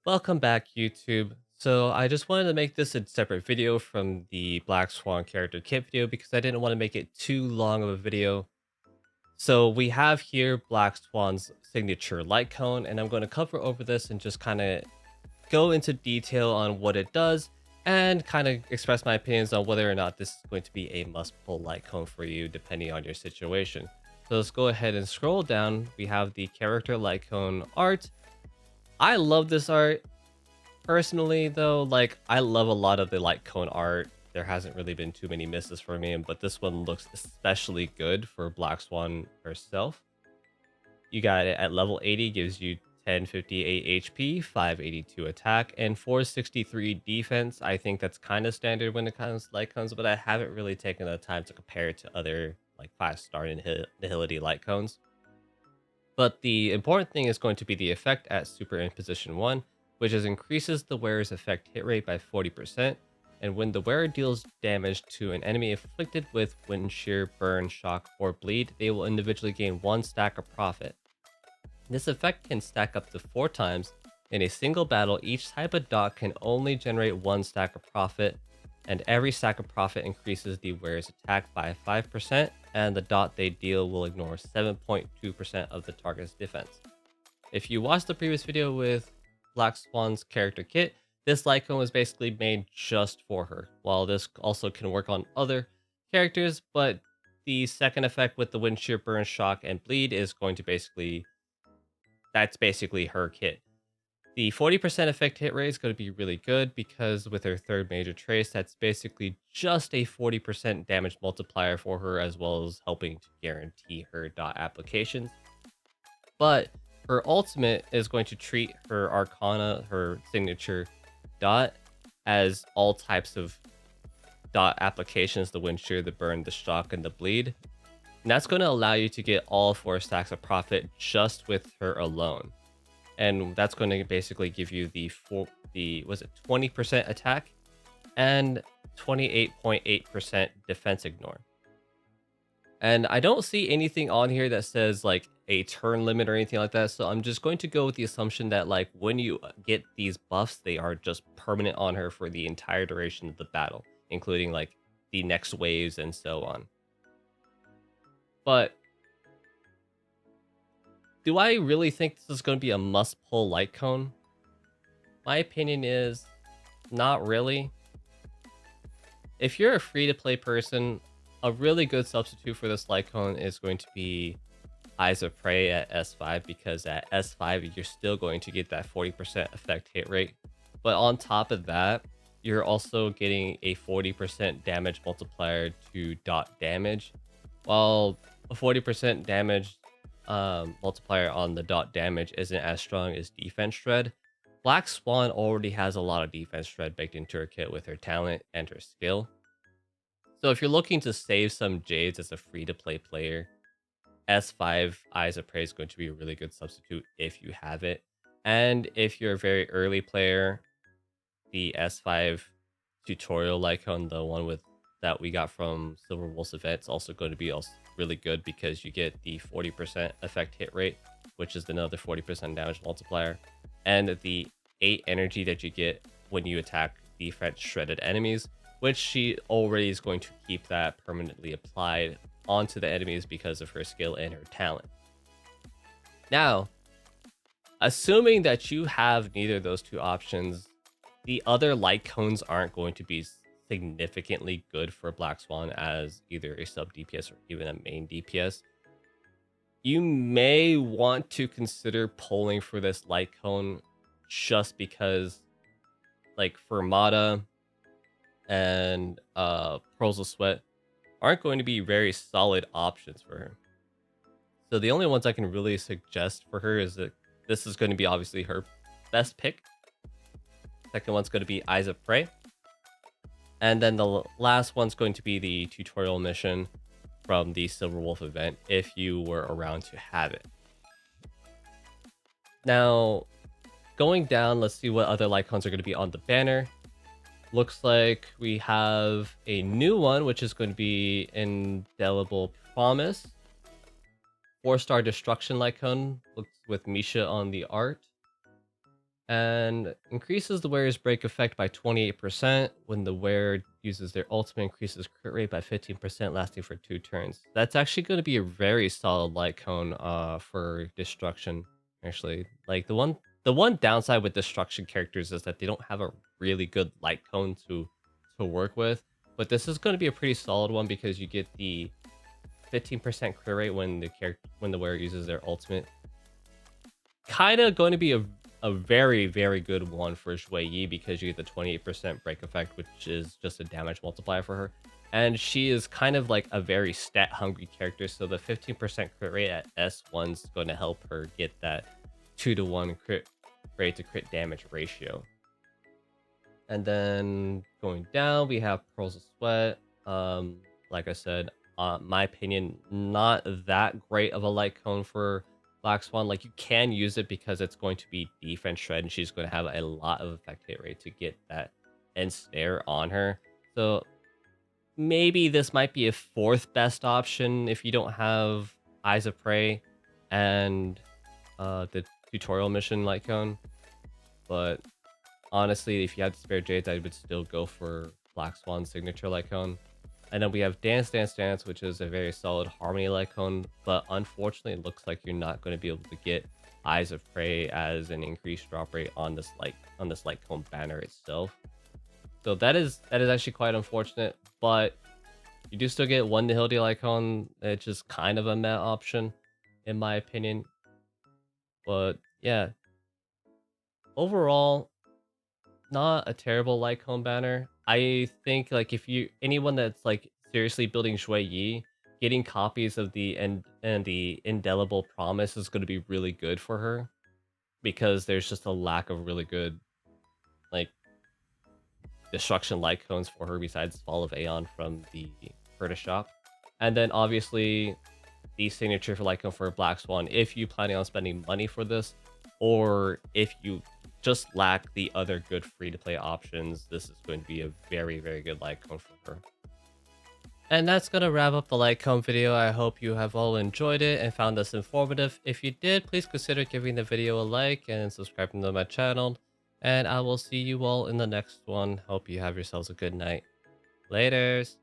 Welcome back, YouTube. So I just wanted to make this a separate video from the Black Swan character kit video because I didn't want to make it too long of a video. So we have here Black Swan's signature light cone, and I'm going to cover over this and just kind of go into detail on what it does and kind of express my opinions on whether or not this is going to be a must-pull light cone for you depending on your situation. So let's go ahead and scroll down. We have the character light cone art. I love this art. Personally, though, like, I love a lot of the light cone art. There hasn't really been too many misses for me, but this one looks especially good for Black Swan herself. You got it at level 80, gives you 1058 HP, 582 attack, and 463 defense. I think that's kind of standard when it comes to light cones, but I haven't really taken the time to compare it to other like 5-star nihility light cones. But the important thing is going to be the effect at Super Imposition 1, which is increases the wearer's effect hit rate by 40%, and when the wearer deals damage to an enemy afflicted with wind shear, burn, shock, or bleed, they will individually gain 1 stack of profit. This effect can stack up to 4 times. In a single battle, each type of dot can only generate 1 stack of profit, and every stack of profit increases the wearer's attack by 5%, and the dot they deal will ignore 7.2% of the target's defense. If you watched the previous video with Black Swan's character kit, this light cone was basically made just for her, while this also can work on other characters, but the second effect with the wind shear, burn, shock, and bleed is going to that's basically her kit. The 40% effect hit rate is going to be really good because with her third major trace, that's basically just a 40% damage multiplier for her, as well as helping to guarantee her dot applications. But her ultimate is going to treat her Arcana, her signature dot, as all types of dot applications: the wind shear, the burn, the shock, and the bleed. And that's going to allow you to get all 4 stacks of profit just with her alone. And that's going to basically give you was it 20% attack and 28.8% defense ignore. And I don't see anything on here that says like a turn limit or anything like that, so I'm just going to go with the assumption that like when you get these buffs, they are just permanent on her for the entire duration of the battle, including like the next waves and so on. But do I really think this is going to be a must-pull light cone? My opinion is not really. If you're a free-to-play person, a really good substitute for this light cone is going to be Eyes of Prey at S5, because at S5 you're still going to get that 40% effect hit rate. But on top of that, you're also getting a 40% damage multiplier to dot damage, while a 40% damage multiplier on the dot damage isn't as strong as defense shred. Black Swan already has a lot of defense shred baked into her kit with her talent and her skill. So if you're looking to save some jades as a free-to-play player, S5 Eyes of Prey is going to be a really good substitute if you have it. And if you're a very early player, the S5 tutorial Lycon, the one with that we got from Silver Wolf's event, is also going to be also really good because you get the 40% effect hit rate, which is another 40% damage multiplier, and the 8 energy that you get when you attack defense shredded enemies, which she already is going to keep that permanently applied onto the enemies because of her skill and her talent. Now, assuming that you have neither of those two options, the other light cones aren't going to be significantly good for Black Swan as either a sub DPS or even a main DPS. You may want to consider pulling for this light cone just because, like, Fermata and Pearls of Sweat aren't going to be very solid options for her. So the only ones I can really suggest for her is that this is going to be obviously her best pick. Second one's going to be Eyes of Prey. And then the last one's going to be the tutorial mission from the Silver Wolf event, if you were around to have it. Now, going down, let's see what other Lycons are going to be on the banner. Looks like we have a new one, which is going to be Indelible Promise. 4-star Destruction Lycon, looks with Misha on the art. and increases the wearer's break effect by 28% when the wearer uses their ultimate, increases crit rate by 15%, lasting for 2 turns. That's actually going to be a very solid light cone for destruction. Actually, like the one downside with destruction characters is that they don't have a really good light cone to work with. But this is going to be a pretty solid one because you get the 15% crit rate when the wearer uses their ultimate. Kind of going to be a very, very good one for Shui Yi because you get the 28% break effect, which is just a damage multiplier for her. And she is kind of like a very stat hungry character, so the 15% crit rate at S1 is going to help her get that 2-to-1 crit rate to crit damage ratio. And then going down, we have Pearls of Sweat. Like I said, my opinion, not that great of a light cone for Black Swan. Like you can use it because it's going to be defense shred, and she's going to have a lot of effect hit rate to get that ensnare on her. So maybe this might be a fourth best option if you don't have Eyes of Prey and the tutorial mission light cone. But honestly, if you had to spare Jades, I would still go for Black Swan signature Lycone. And then we have Dance Dance Dance, which is a very solid Harmony Lycone, but unfortunately it looks like you're not going to be able to get Eyes of Prey as an increased drop rate on this Lycone banner itself. So that is actually quite unfortunate, but you do still get one Nihility Lycone. It's just kind of a meh option, in my opinion. But yeah, overall, not a terrible like home banner. I think like if you anyone that's like seriously building Shui Yi, getting copies of the Indelible Promise is going to be really good for her because there's just a lack of really good like destruction light cones for her besides Fall of Aeon from the British shop. And then obviously the signature for Lycone for Black Swan if you planning on spending money for this, or if you just lack the other good free-to-play options, this is going to be a very, very good Lycone for her. And that's going to wrap up the Lycone video. I hope you have all enjoyed it and found this informative. If you did, please consider giving the video a like and subscribing to my channel. And I will see you all in the next one. Hope you have yourselves a good night. Laters!